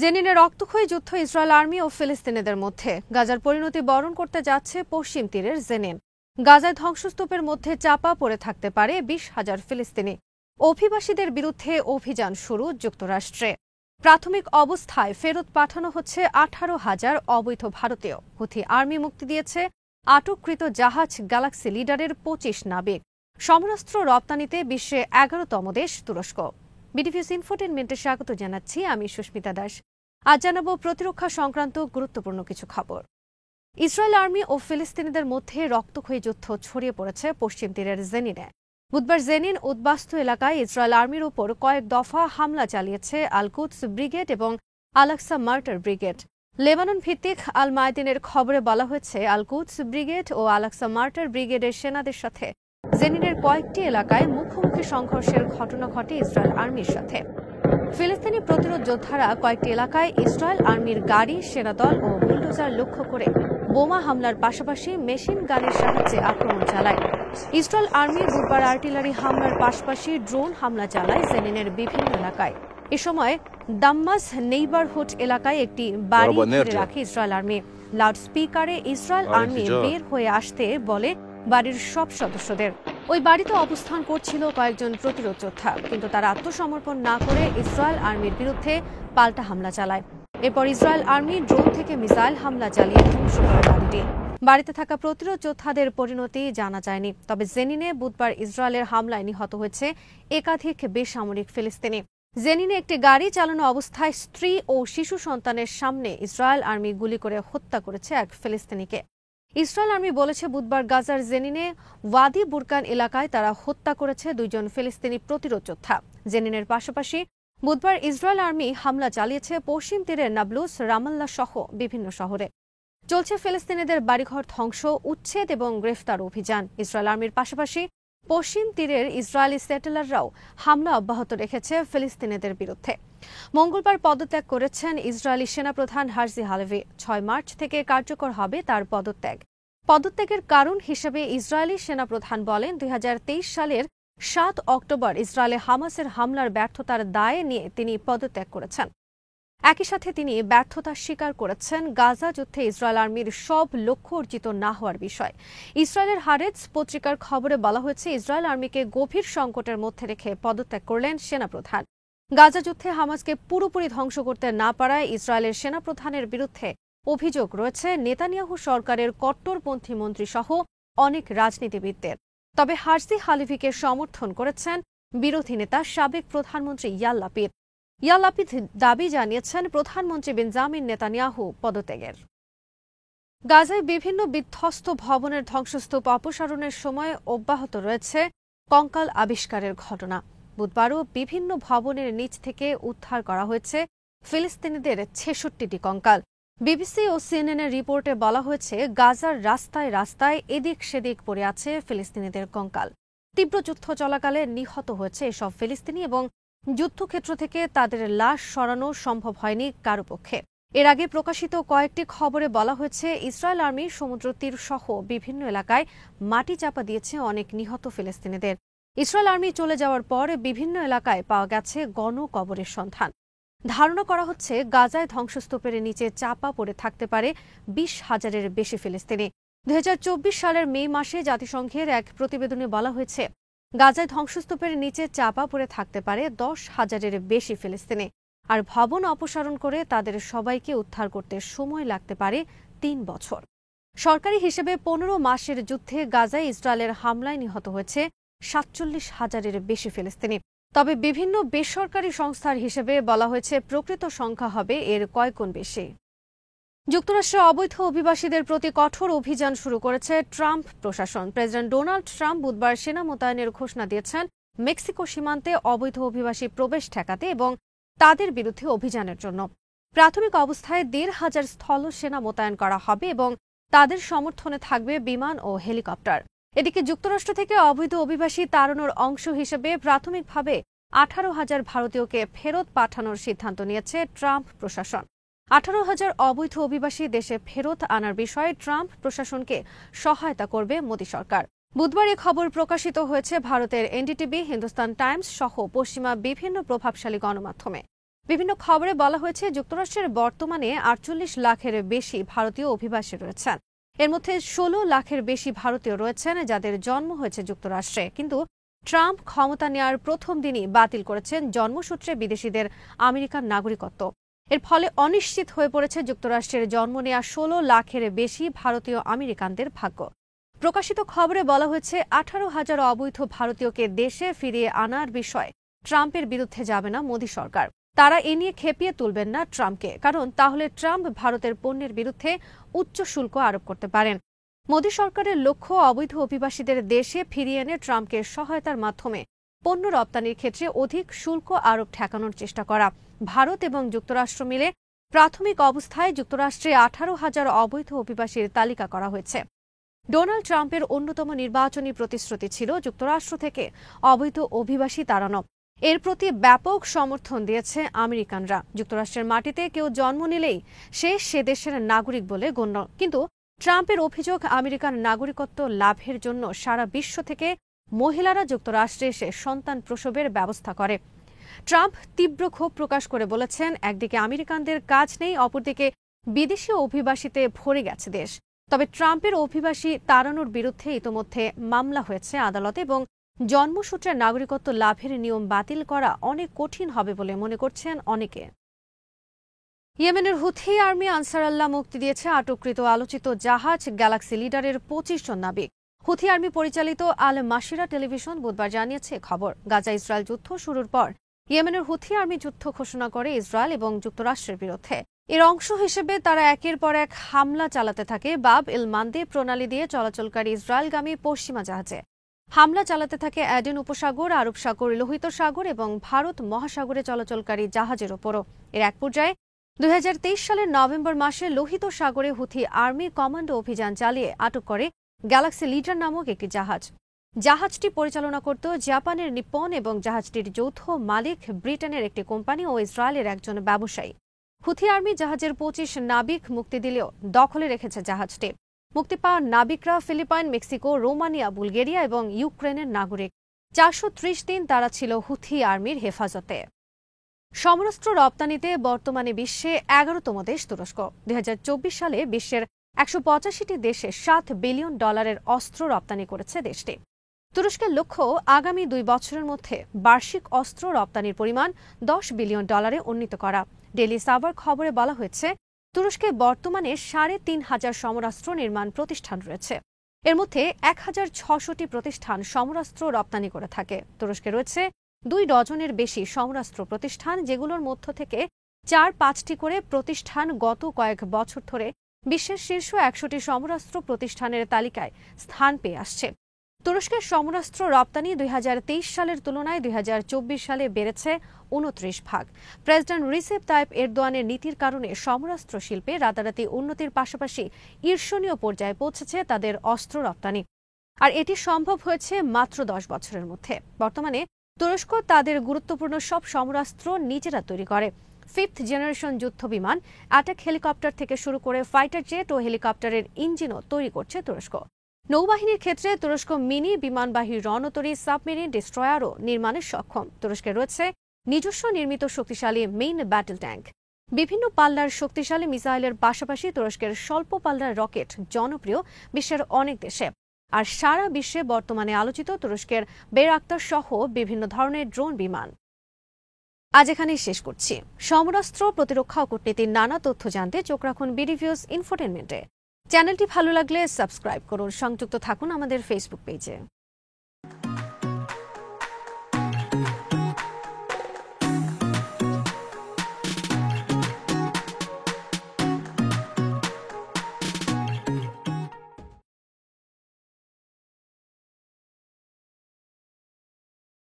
জেনিনে রক্তক্ষয়ী যুদ্ধ Israel army ও ফিলিস্তিনিদের মধ্যে। গাজার পরিণতি বরণ করতে যাচ্ছে পশ্চিম তীরের জেনিন। গাজায় ধ্বংসস্তূপের মধ্যে চাপা পড়ে থাকতে পারে 20,000 ফিলিস্তিনি। অভিবাসীদের বিরুদ্ধে অভিযান শুরু যুক্তরাষ্ট্রে। প্রাথমিক অবস্থায় ফেরত পাঠানো হচ্ছে 18,000 অবৈধ ভারতীয়। হুথি আর্মি মুক্তি দিয়েছে আটককৃত জাহাজ গ্যালাক্সি লিডারের 25 নাবিক। সমরাস্ত্র রপ্তানিতে বিশ্বে 11তম দেশ তুরস্ক। বিডিভিউজ ইনফোটেনমেন্টে স্বাগত জানাচ্ছি, আমি সুস্মিতা দাস। আজ জানাবো প্রতিরক্ষা সংক্রান্ত গুরুত্বপূর্ণ কিছু খবর। ইসরায়েল আর্মি ও ফিলিস্তিনিদের মধ্যে রক্তক্ষয়ী যুদ্ধ ছড়িয়ে পড়েছে পশ্চিম তীরের জেনিনে। বুধবার জেনিন উদ্বাস্তু এলাকায় ইসরায়েল আর্মির ওপর কয়েক দফা হামলা চালিয়েছে আল কুদস ব্রিগেড এবং আল-আকসা মার্টার ব্রিগেড। লেবানন ভিত্তিক আল মায়দিনের খবরে বলা হয়েছে, আল কুদস ব্রিগেড ও আল-আকসা মার্টার ব্রিগেডের সেনাদের সাথে জেনিনের কয়েকটি এলাকায় মুখোমুখি সংঘর্ষের ঘটনা ঘটে ইসরায়েল আর্মির সাথে। ফিলিস্তিনি প্রতিরোধ যোদ্ধারা কয়েকটি এলাকায় ইসরায়েল আর্মির গাড়ি, সেনাদল ও বুলডোজার লক্ষ্য করে বোমা হামলার পাশাপাশি মেশিন গানের সাহায্যে আক্রমণ চালায়। ইসরায়েল আর্মি বুধবার আর্টিলারি হামলার পাশাপাশি ড্রোন হামলা চালায় জেনিনের বিভিন্ন এলাকায়। এ সময় দাম্মাস নেইবারহুড এলাকায় একটি বাড়ি ঘিরে রাখে ইসরায়েল আর্মি। লাউডস্পিকারে ইসরায়েল আর্মি বের হয়ে আসতে বলে বাড়ির সব সদস্যদের। ওই বাড়িতে অবস্থান করছিল কয়েকজন প্রতিরোধ যোদ্ধা, কিন্তু তারা আত্মসমর্পণ না করে ইসরায়েল আর্মির বিরুদ্ধে পাল্টা হামলা চালায়। এরপর ইসরায়েল আর্মি ড্রোন থেকে মিসাইল হামলা চালিয়ে ধ্বংস করে বাড়িটি। বাড়িতে থাকা প্রতিরোধ যোদ্ধাদের পরিণতি জানা যায়নি। তবে জেনিনে বুধবার ইসরায়েলের হামলায় নিহত হয়েছে একাধিক বেসামরিক ফিলিস্তিনি। জেনিনে একটি গাড়ি চালানো অবস্থায় স্ত্রী ও শিশু সন্তানের সামনে ইসরায়েল আর্মি গুলি করে হত্যা করেছে এক ফিলিস্তিনিকে। ইসরায়েল আর্মি বলেছে, বুধবার গাজার জেনিনে ওয়াদি বুরকান এলাকায় তারা হত্যা করেছে 2 জন ফিলিস্তিনি প্রতিরোধ যোদ্ধা। জেনিনের পাশাপাশি বুধবার ইসরায়েল আর্মি হামলা চালিয়েছে পশ্চিম তীরের নাবলুস, রামাল্লা সহ বিভিন্ন শহরে। চলছে ফিলিস্তিনিদের বাড়িঘর ধ্বংস, উচ্ছেদ এবং গ্রেফতার অভিযান। ইসরায়েল আর্মির পাশাপাশি পশ্চিম তীরের ইসরায়েলি সেটেলাররাও হামলা অব্যাহত রেখেছে ফিলিস্তিনিদের বিরুদ্ধে। মঙ্গলবার পদত্যাগ করেছেন ইসরায়েলি সেনাপ্রধান হার্জি হালেভি। 6 মার্চ থেকে কার্যকর হবে তার পদত্যাগ। পদত্যাগের কারণ হিসেবে ইসরায়েলি সেনাপ্রধান বলেন, 2023 সালের 7 অক্টোবর ইসরায়েলে হামাসের হামলার ব্যর্থতার দায় নিয়ে তিনি পদত্যাগ করেছেন। একই সাথে তিনি ব্যর্থতা স্বীকার করেছেন গাজা যুদ্ধে ইসরায়েল আর্মির সব লক্ষ্য অর্জিত না হওয়ার বিষয়। ইসরায়েলের হারেটস পত্রিকার খবরে বলা হয়েছে, ইসরায়েল আর্মিকে গভীর সংকটের মধ্যে রেখে পদত্যাগ করলেন সেনাপ্রধান। গাজা যুদ্ধে হামাসকে পুরোপুরি ধ্বংস করতে না পারায় ইসরায়েলের সেনাপ্রধানের বিরুদ্ধে অভিযোগ রয়েছে নেতানিয়াহু সরকারের কট্টরপন্থী মন্ত্রী সহ অনেক রাজনীতিবিদদের। তবে হার্জি হালেভিকে সমর্থন করেছেন বিরোধী নেতা সাবেক প্রধানমন্ত্রী ইয়ার লাপিদ। ইয়ার লাপিদ দাবি জানিয়েছেন প্রধানমন্ত্রী বেঞ্জামিন নেতানিয়াহু পদত্যাগের। গাজায় বিভিন্ন বিধ্বস্ত ভবনের ধ্বংসস্তূপ অপসারণের সময় অব্যাহত রয়েছে কঙ্কাল আবিষ্কারের ঘটনা। বুধবারও বিভিন্ন ভবনের নিচ থেকে উদ্ধার করা হয়েছে ফিলিস্তিনিদের 66টি কঙ্কাল। বিবিসি ও সিএনএনের রিপোর্টে বলা হয়েছে, গাজার রাস্তায় রাস্তায় এদিক সেদিক পড়ে আছে ফিলিস্তিনিদের কঙ্কাল। তীব্র যুদ্ধ চলাকালে নিহত হয়েছে এসব ফিলিস্তিনি এবং যুদ্ধক্ষেত্র থেকে তাদের লাশ সরানো সম্ভব হয়নি কারো পক্ষে। এর আগে প্রকাশিত কয়েকটি খবরে বলা হয়েছে, ইসরায়েল আর্মি সমুদ্র তীর সহ বিভিন্ন এলাকায় মাটি চাপা দিয়েছে অনেক নিহত ফিলিস্তিনিদের। ইসরায়েল আর্মি চলে যাওয়ার পর বিভিন্ন এলাকায় পাওয়া গেছে গণকবরের সন্ধান। ধারণা করা হচ্ছে, গাজায় ধ্বংসস্তূপের নিচে চাপা পড়ে থাকতে পারে 20,000-এর বেশি ফিলিস্তিনি। 2024 সালের মে মাসে জাতিসংঘের এক প্রতিবেদনে বলা হয়েছে, গাজায় ধ্বংসস্তূপের নিচে চাপা পড়ে থাকতে পারে 10,000-এর বেশি ফিলিস্তিনি। আর ভবন অপসারণ করে তাদের সবাইকে উদ্ধার করতে সময় লাগতে পারে 3 বছর। সরকারি হিসেবে 15 মাসের যুদ্ধে গাজায় ইসরায়েলের হামলায় নিহত হয়েছে 47,000-এর বেশি ফিলিস্তিনি। তবে বিভিন্ন বেসরকারি সংস্থার হিসেবে বলা হয়েছে, প্রকৃত সংখ্যা হবে এর কয়েকগুণ বেশি। যুক্তরাষ্ট্রে অবৈধ অভিবাসীদের প্রতি কঠোর অভিযান শুরু করেছে ট্রাম্প প্রশাসন। প্রেসিডেন্ট ডোনাল্ড ট্রাম্প বুধবার সেনা মোতায়েনের ঘোষণা দিয়েছেন মেক্সিকো সীমান্তে অবৈধ অভিবাসী প্রবেশ ঠেকাতে এবং তাদের বিরুদ্ধে অভিযানের জন্য। প্রাথমিক অবস্থায় 1,500 স্থল সেনা মোতায়েন করা হবে এবং তাদের সমর্থনে থাকবে বিমান ও হেলিকপ্টার। এদিকে যুক্তরাষ্ট্র থেকে অবৈধ অভিবাসী তাড়ানোর অংশ হিসেবে প্রাথমিকভাবে 18,000 ভারতীয়কে ফেরত পাঠানোর সিদ্ধান্ত নিয়েছে ট্রাম্প প্রশাসন। 18,000 অবৈধ অভিবাসী দেশে ফেরত আনার বিষয়ে ট্রাম্প প্রশাসনকে সহায়তা করবে মোদি সরকার। বুধবার এ খবর প্রকাশিত হয়েছে ভারতের এনডিটিভি, হিন্দুস্তান টাইমস সহ পশ্চিমা বিভিন্ন প্রভাবশালী গণমাধ্যমে। বিভিন্ন খবরে বলা হয়েছে যুক্তরাষ্ট্রের বর্তমানে ৪৮ লাখের বেশি ভারতীয় অভিবাসী রয়েছেন। এর মধ্যে ১৬ লাখের বেশি ভারতীয় রয়েছেন যাদের জন্ম হয়েছে যুক্তরাষ্ট্রে, কিন্তু ট্রাম্প ক্ষমতা নেওয়ার প্রথম দিনই বাতিল করেছেন জন্মসূত্রে বিদেশিদের আমেরিকান নাগরিকত্ব। এর ফলে অনিশ্চিত হয়ে পড়েছে যুক্তরাষ্ট্রের জন্ম নেওয়া ১৬ লাখের বেশি ভারতীয় আমেরিকানদের ভাগ্য। প্রকাশিত খবরে বলা হয়েছে ১৮,০০০ অবৈধ ভারতীয়কে দেশে ফিরিয়ে আনার বিষয়ে ট্রাম্পের বিরুদ্ধে যাবে না মোদি সরকার। তারা এ নিয়ে খেপিয়ে তুলবেন না ট্রাম্পকে, কারণ তাহলে ট্রাম্প ভারতের পণ্যের বিরুদ্ধে উচ্চ শুল্ক আরোপ করতে পারেন। মোদি সরকারের লক্ষ্য অবৈধ অভিবাসীদের দেশে ফিরিয়ে এনে ট্রাম্পকে সহায়তার মাধ্যমে পণ্য রপ্তানির ক্ষেত্রে অধিক শুল্ক আরোপ ঠেকানোর চেষ্টা করা। ভারত এবং যুক্তরাষ্ট্র মিলে প্রাথমিক অবস্থায় যুক্তরাষ্ট্রে ১৮,০০০ অবৈধ অভিবাসীর তালিকা করা হয়েছে। ডোনাল্ড ট্রাম্পের অন্যতম নির্বাচনী প্রতিশ্রুতি ছিল যুক্তরাষ্ট্র থেকে অবৈধ অভিবাসী তাড়ানো। এর প্রতি ব্যাপক সমর্থন দিয়েছে আমেরিকানরা। যুক্তরাষ্ট্রের মাটিতে কেউ জন্ম নিলেই সে দেশের নাগরিক বলে গণ্য। কিন্তু ট্রাম্পের অভিযোগ, আমেরিকান নাগরিকত্ব লাভের জন্য সারা বিশ্ব থেকে মহিলারা যুক্তরাষ্ট্রে এসে সন্তান প্রসবের ব্যবস্থা করে। ট্রাম্প তীব্র ক্ষোভ প্রকাশ করে বলেছেন, একদিকে আমেরিকানদের কাজ নেই, অপরদিকে বিদেশি অভিবাসীতে ভরে গেছে দেশ। তবে ট্রাম্পের অভিবাসী তাড়ানোর বিরুদ্ধে ইতোমধ্যে মামলা হয়েছে আদালতে এবং জন্মসূত্রে নাগরিকত্ব লাভের নিয়ম বাতিল করা অনেক কঠিন হবে বলে মনে করছেন অনেকে। ইয়েমেনের হুথি আর্মি আনসার আল্লাহ মুক্তি দিয়েছে আটককৃত আলোচিত জাহাজ গ্যালাক্সি লিডারের ২৫ জন নাবিক। হুথি আর্মি পরিচালিত আল মাসিরা টেলিভিশন বুধবার জানিয়েছে খবর, গাজা ইসরায়েল যুদ্ধ শুরুর পর ইয়েমেনের হুথি আর্মি যুদ্ধ ঘোষণা করে ইসরায়েল এবং যুক্তরাষ্ট্রের বিরুদ্ধে। এর অংশ হিসেবে তারা একের পর এক হামলা চালাতে থাকে বাব এল মান্দেব প্রণালী দিয়ে চলাচলকারী ইসরায়েলগামী পশ্চিমা জাহাজে। হামলা চালাতে থাকে অ্যাডেন উপসাগর, আরব সাগর, লোহিত সাগর এবং ভারত মহাসাগরে চলাচলকারী জাহাজের ওপরও। এর এক পর্যায়ে ২০২৩ সালের নভেম্বর মাসে লোহিত সাগরে হুথি আর্মি কমান্ডো অভিযান চালিয়ে আটক করে গ্যালাক্সি লিডার নামক একটি জাহাজ। জাহাজটি পরিচালনা করত জাপানের নিপ্পন এবং জাহাজটির যৌথ মালিক ব্রিটেনের একটি কোম্পানি ও ইসরায়েলের একজন ব্যবসায়ী। হুথি আর্মি জাহাজের ২৫ নাবিক মুক্তি দিলেও দখলে রেখেছে জাহাজটি। মুক্তি পাওয়া নাবিকরা ফিলিপাইন, মেক্সিকো, রোমানিয়া, বুলগেরিয়া এবং ইউক্রেনের নাগরিক। ৪৩০ দিন তারা ছিল হুথি আর্মির হেফাজতে। সমরাস্ত্র রপ্তানিতে বর্তমানে বিশ্বে ১১তম দেশ তুরস্ক। ২০২৪ সালে বিশ্বের ১৮৫টি দেশে $৭ বিলিয়ন অস্ত্র রপ্তানি করেছে দেশটি। তুরস্কের লক্ষ্য আগামী ২ বছরের মধ্যে বার্ষিক অস্ত্র রপ্তানির পরিমাণ $১০ বিলিয়ন উন্নীত করা। ডেইলি সাভার খবরে বলা হয়েছে, তুরস্কে বর্তমানে ৩,৫০০ সমরাস্ত্র নির্মাণ প্রতিষ্ঠান রয়েছে। এর মধ্যে ১,৬০০টি প্রতিষ্ঠান সমরাস্ত্র রপ্তানি করে থাকে। তুরস্কে রয়েছে ২ ডজনের বেশি সমরাস্ত্র প্রতিষ্ঠান, যেগুলোর মধ্য থেকে ৪-৫টি করে প্রতিষ্ঠান গত কয়েক বছর ধরে বিশ্বের শীর্ষ ১০০টি সমরাস্ত্র প্রতিষ্ঠানের তালিকায় স্থান পেয়ে আসছে। তুরস্কের সমরাস্ত্র রপ্তানি ২০২৩ সালের তুলনায় ২০২৪ সালে বেড়েছে ২৯ ভাগ। প্রেসিডেন্ট রিসেপ তাইপ এরদোয়ানের নীতির কারণে সমরাস্ত্র শিল্পে রাতারাতি উন্নতির পাশাপাশি ঈর্ষণীয় পর্যায়ে পৌঁছেছে তাদের অস্ত্র রপ্তানি। আর এটি সম্ভব হয়েছে মাত্র ১০ বছরের মধ্যে। বর্তমানে তুরস্ক তাদের গুরুত্বপূর্ণ সব সমরাস্ত্র নিজেরা তৈরি করে। 5th জেনারেশন যুদ্ধ বিমান, অ্যাটাক হেলিকপ্টার থেকে শুরু করে ফাইটার জেট ও হেলিকপ্টারের ইঞ্জিনও তৈরি করছে তুরস্ক। নৌবাহিনীর ক্ষেত্রে তুরস্ক মিনি বিমানবাহী রণতরী, সাবমেরিন, ডিস্ট্রয়ারও নির্মাণে সক্ষম। তুরস্কে রয়েছে নিজস্ব নির্মিত শক্তিশালী মেইন ব্যাটল ট্যাঙ্ক। বিভিন্ন পাল্লার শক্তিশালী মিসাইলের পাশাপাশি তুরস্কের স্বল্প পাল্লার রকেট জনপ্রিয় বিশ্বের অনেক দেশে। আর সারা বিশ্বে বর্তমানে আলোচিত তুরস্কের বেরাক্তার সহ বিভিন্ন ধরনের ড্রোন বিমান। আজ এখানেই শেষ করছি। সমরাস্ত্র, প্রতিরক্ষা ও কূটনীতির নানা তথ্য জানতে চোখ রাখুন বিডিভিউজ ইনফোটেনমেন্টে। চ্যানেলটি ভালো লাগলে সাবস্ক্রাইব করুন। সংযুক্ত থাকুন আমাদের ফেসবুক পেজে।